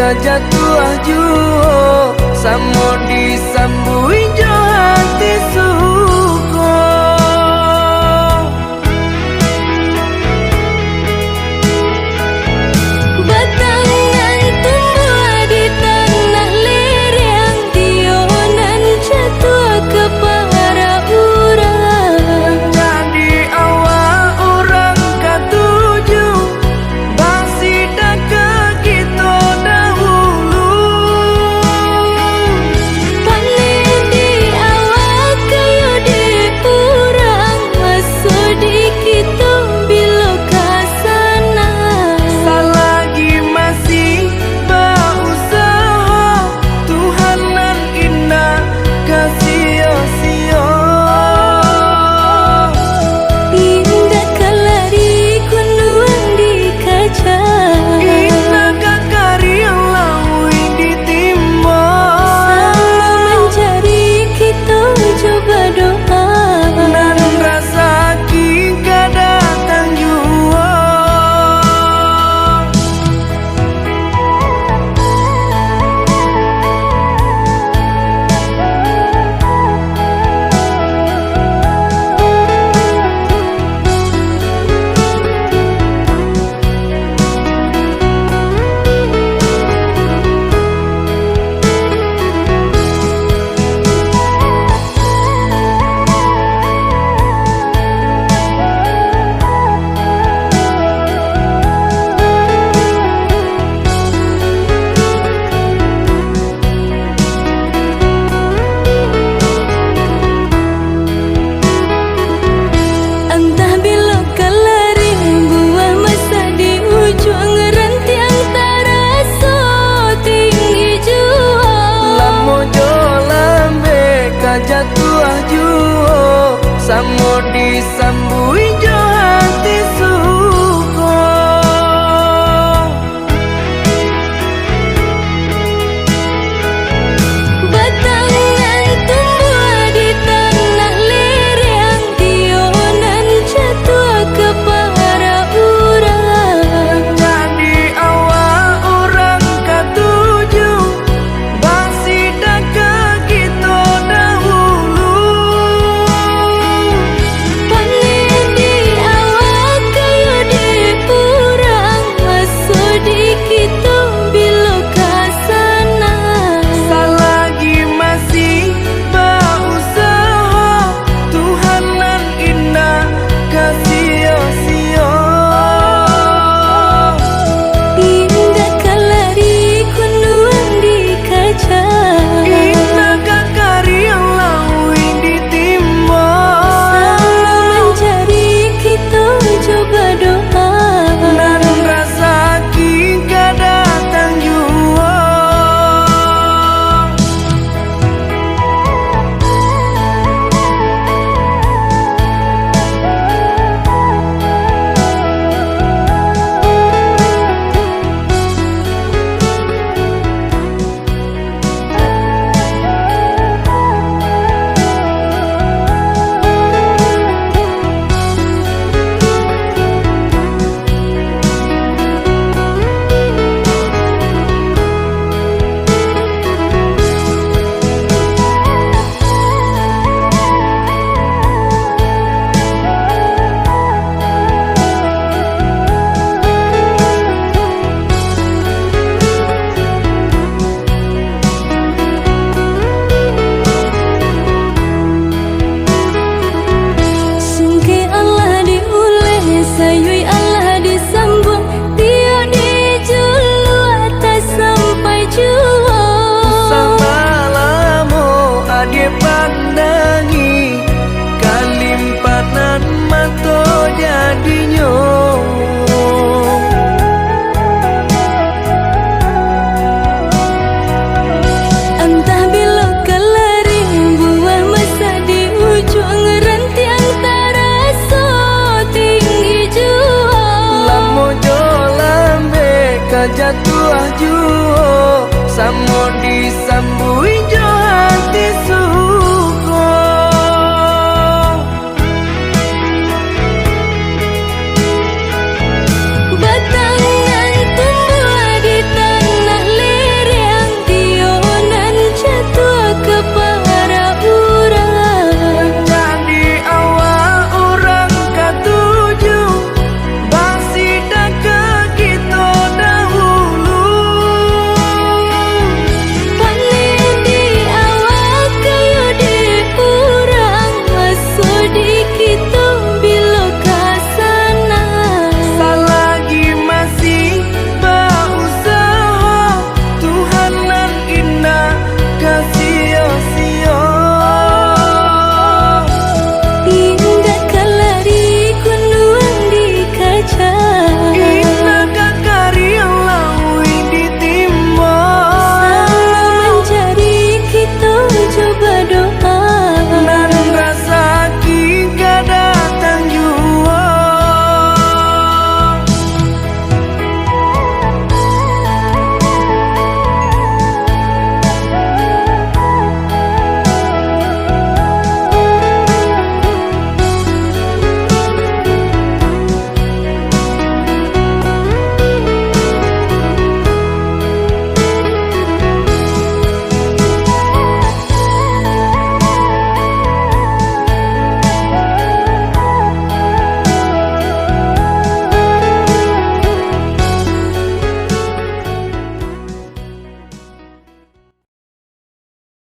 kajatuh juo samo disambui jo hati suko. Batangan tumbuh di tanah lereng, tionan jatuh ke para urang. Jadi awal orang katuju basida ke kita dahulu. Panen di awal kayu di urang, masuk di kita bila kasana. Selagi masih berusaha, Tuhanan indah kasih-sio. Indah kelari kunuan di kaca, Indah kakari laui di timur. sama mencari kita coba doa. Dan rasa kita datang jua. Entah bila kelari buah masa di ujung rantiang terasa tinggi jua. Lamo jo lambe kajatuh juo samo disambui jo hati suko. Batangan tumbuh di tanah lereng, tionan jatuh ke para urang. Jadi awal orang katuju basida ke kita dahulu. Panen di awal kayu di urang, masuk di kita bila kasana. Selagi masih berusaha, Tuhanan indah kasih-sio. Indah kelari kunuan di kaca, Indah kakari laui di timur. sama mencari kita coba doa. Dan rasa kita datang jua. Sungke Allah diuleh, sayui Allah disambung, tio dijulu atas sampai jua. Sama lamo ade pandangi kalimpanan mato jadinya. Entah bila kelari buah masa di ujung rantiang terasa tinggi jua. Lamo jo lambe kajatuh juo samo disambui jo